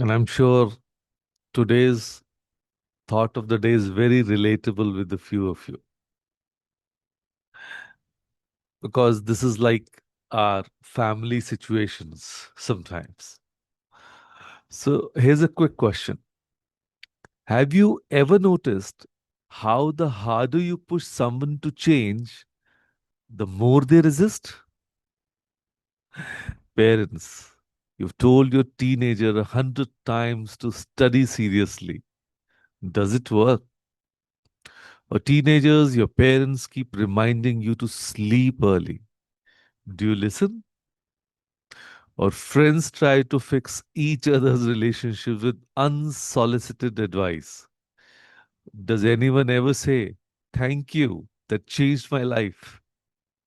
And I'm sure today's thought of the day is very relatable with a few of you because this is like our family situations sometimes. So here's a quick question. Have you ever noticed how the harder you push someone to change, the more they resist? Parents, you've told your teenager 100 times to study seriously. Does it work? Or teenagers, your parents keep reminding you to sleep early. Do you listen? Or friends try to fix each other's relationships with unsolicited advice. Does anyone ever say, "Thank you, that changed my life"?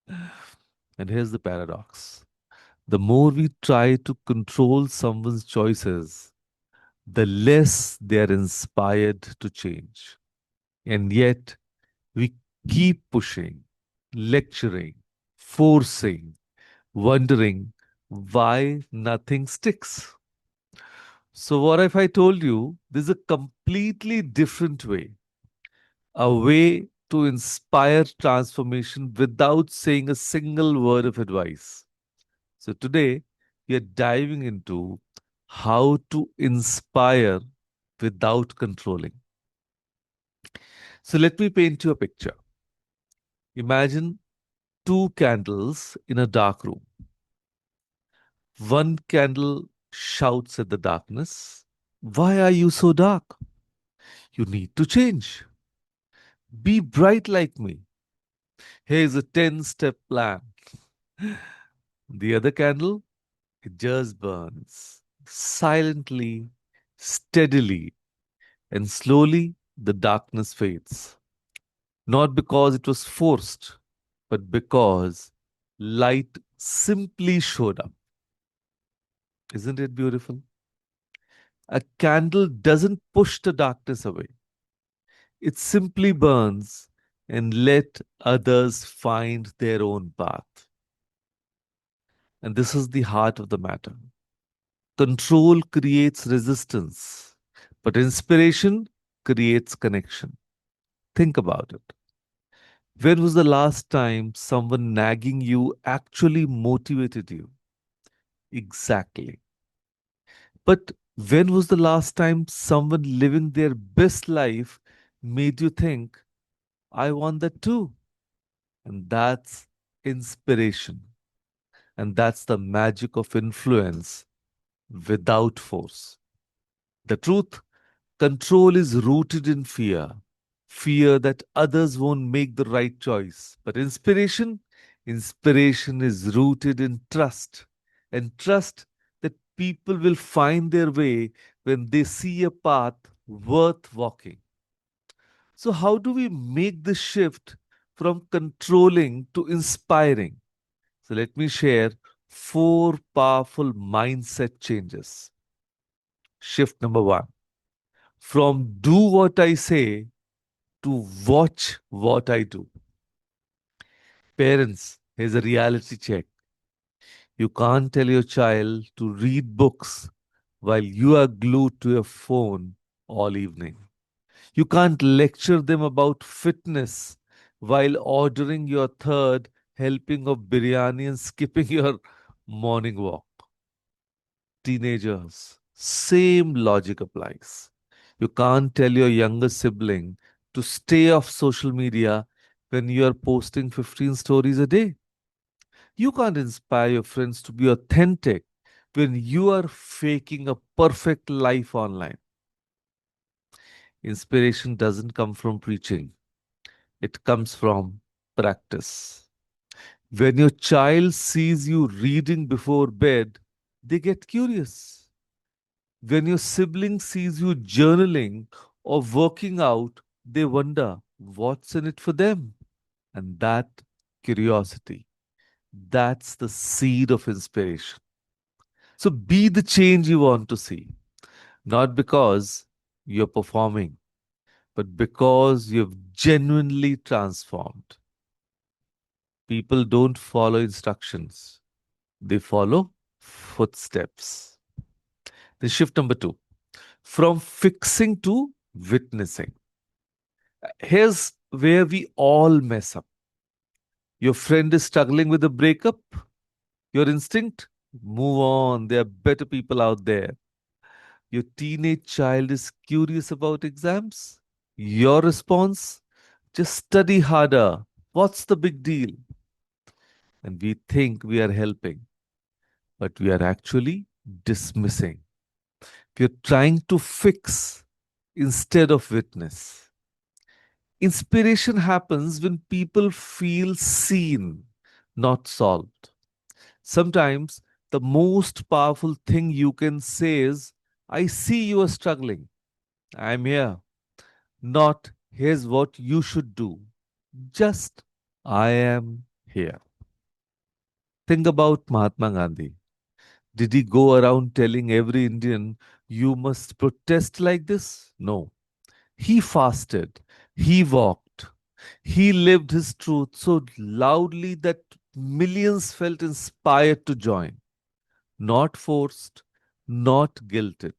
And here's the paradox: the more we try to control someone's choices, the less they are inspired to change. And yet, we keep pushing, lecturing, forcing, wondering why nothing sticks. So, what if I told you there's a completely different way, a way to inspire transformation without saying a single word of advice? So, today we are diving into how to inspire without controlling. So, let me paint you a picture. Imagine two candles in a dark room. One candle shouts at the darkness, "Why are you so dark? You need to change. Be bright like me. Here's a 10-step plan." The other candle, it just burns silently, steadily, and slowly the darkness fades. Not because it was forced, but because light simply showed up. Isn't it beautiful? A candle doesn't push the darkness away. It simply burns and let others find their own path. And this is the heart of the matter. Control creates resistance, but inspiration creates connection. Think about it. When was the last time someone nagging you actually motivated you? Exactly. But when was the last time someone living their best life made you think, "I want that too"? And that's inspiration. And that's the magic of influence without force. The truth: control is rooted in fear, fear that others won't make the right choice. But inspiration is rooted in trust, and trust that people will find their way when they see a path worth walking. So, how do we make this shift from controlling to inspiring? So, let me share four powerful mindset changes. Shift number one: from "do what I say" to "watch what I do." Parents, here's a reality check. You can't tell your child to read books while you are glued to your phone all evening. You can't lecture them about fitness while ordering your third helping of biryani and skipping your morning walk. Teenagers, same logic applies. You can't tell your younger sibling to stay off social media when you are posting 15 stories a day. You can't inspire your friends to be authentic when you are faking a perfect life online. Inspiration doesn't come from preaching, it comes from practice. When your child sees you reading before bed, they get curious. When your sibling sees you journaling or working out, they wonder what's in it for them. And that curiosity, that's the seed of inspiration. So be the change you want to see, not because you're performing, but because you've genuinely transformed. People don't follow instructions, they follow footsteps. Then shift number two. from fixing to witnessing. Here's where we all mess up. Your friend is struggling with a breakup. Your instinct? Move on. There are better people out there. Your teenage child is curious about exams. Your response? Just study harder. What's the big deal? And we think we are helping, but we are actually dismissing. We are trying to fix instead of witness. Inspiration happens when people feel seen, not solved. Sometimes the most powerful thing you can say is, I see you are struggling. I'm here. Not, here's what you should do. Just, I am here. Think about Mahatma Gandhi. Did he go around telling every Indian, you must protest like this? No. He fasted. He walked. He lived his truth so loudly that millions felt inspired to join. Not forced, not guilted,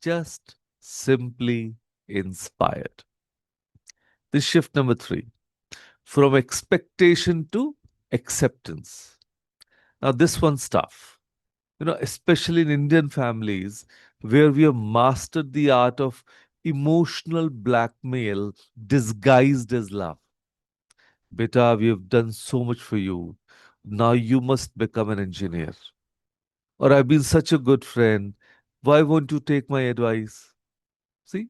just simply inspired. This shift number three, from expectation to acceptance. Now, this one's tough, especially in Indian families where we have mastered the art of emotional blackmail disguised as love. Beta, we have done so much for you. Now you must become an engineer. Or I've been such a good friend. Why won't you take my advice? See,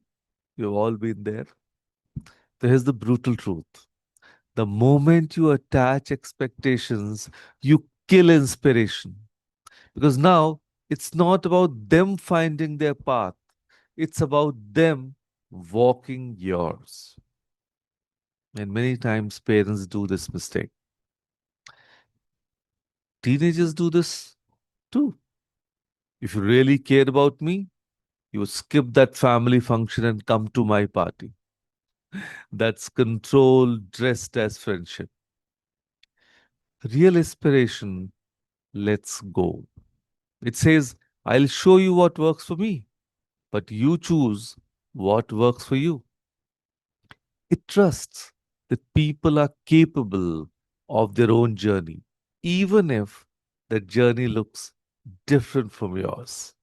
you've all been there. Here's the brutal truth. The moment you attach expectations, you kill inspiration. Because now it's not about them finding their path, it's about them walking yours. And many times parents do this mistake. Teenagers do this too. If you really cared about me, you would skip that family function and come to my party. That's control dressed as friendship. Real inspiration lets go. It says, I'll show you what works for me, but you choose what works for you. It trusts that people are capable of their own journey, even if the journey looks different from yours.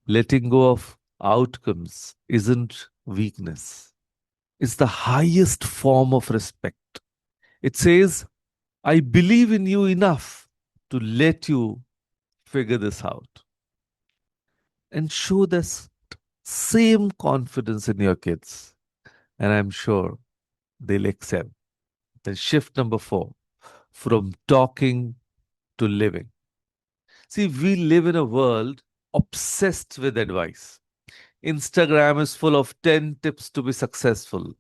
Letting go of outcomes isn't weakness, it's the highest form of respect. It says, I believe in you enough to let you figure this out and show this same confidence in your kids. And I'm sure they'll excel. Then shift number four, from talking to living. See, we live in a world obsessed with advice. Instagram is full of 10 tips to be successful.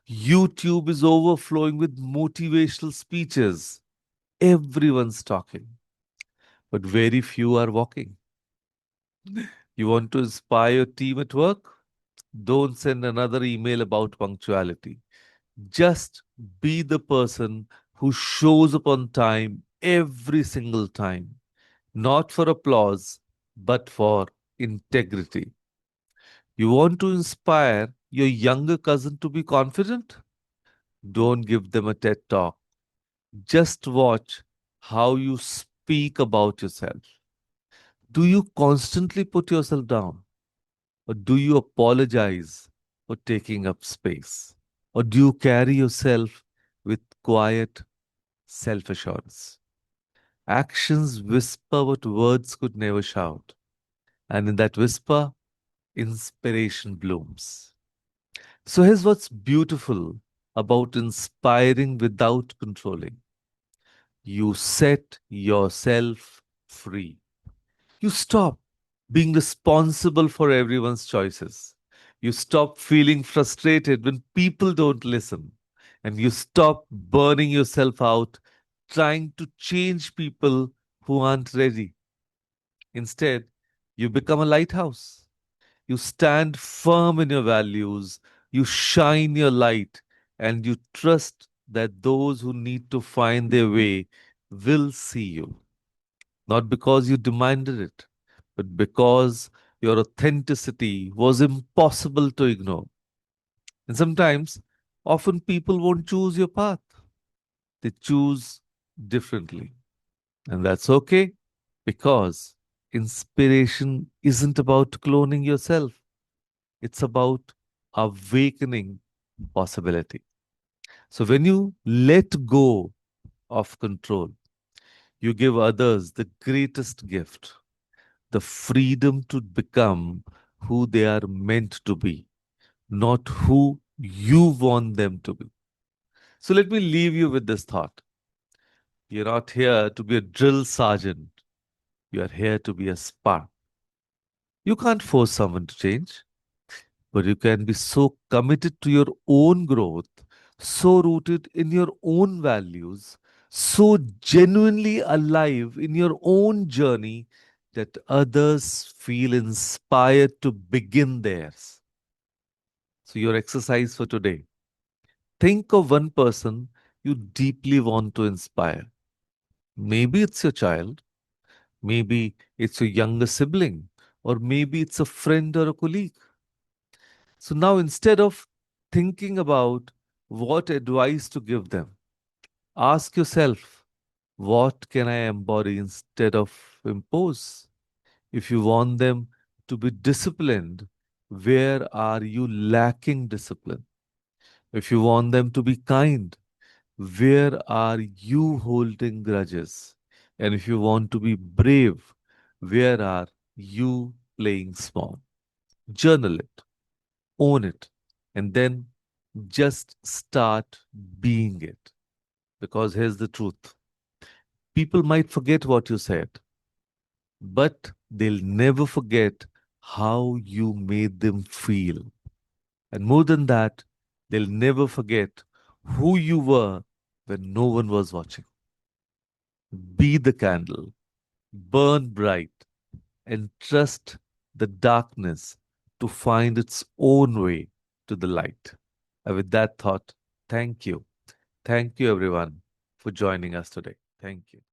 YouTube is overflowing with motivational speeches. Everyone's talking, but very few are walking. You want to inspire your team at work? Don't send another email about punctuality. Just be the person who shows up on time every single time, not for applause, but for integrity. You want to inspire your younger cousin to be confident? Don't give them a TED talk. Just watch how you speak about yourself. Do you constantly put yourself down? Or do you apologize for taking up space? Or do you carry yourself with quiet self assurance? Actions whisper what words could never shout. And in that whisper, inspiration blooms. So here's what's beautiful about inspiring without controlling. You set yourself free. You stop being responsible for everyone's choices. You stop feeling frustrated when people don't listen. And you stop burning yourself out trying to change people who aren't ready. Instead, you become a lighthouse. You stand firm in your values, you shine your light, and you trust that those who need to find their way will see you. Not because you demanded it, but because Your authenticity was impossible to ignore. And sometimes, often people won't choose your path, they choose differently. And that's okay because inspiration isn't about cloning yourself, it's about awakening possibility. So when you let go of control, you give others the greatest gift, the freedom to become who they are meant to be, not who you want them to be. So let me leave you with this thought. You're not here to be a drill sergeant, you are here to be a spark. You can't force someone to change, but you can be so committed to your own growth, so rooted in your own values, so genuinely alive in your own journey that others feel inspired to begin theirs. So, your exercise for today, think of one person you deeply want to inspire. Maybe it's your child, maybe it's your younger sibling, or maybe it's a friend or a colleague. So now instead of thinking about what advice to give them, ask yourself, what can I embody instead of impose? If you want them to be disciplined, where are you lacking discipline? If you want them to be kind, where are you holding grudges? And if you want to be brave, where are you playing small? Journal it, own it, and then just start being it. Because here's the truth, people might forget what you said, but they'll never forget how you made them feel. And more than that, they'll never forget who you were when no one was watching. Be the candle, burn bright, and trust the darkness to find its own way to the light. And with that thought, thank you. Thank you, everyone, for joining us today. Thank you.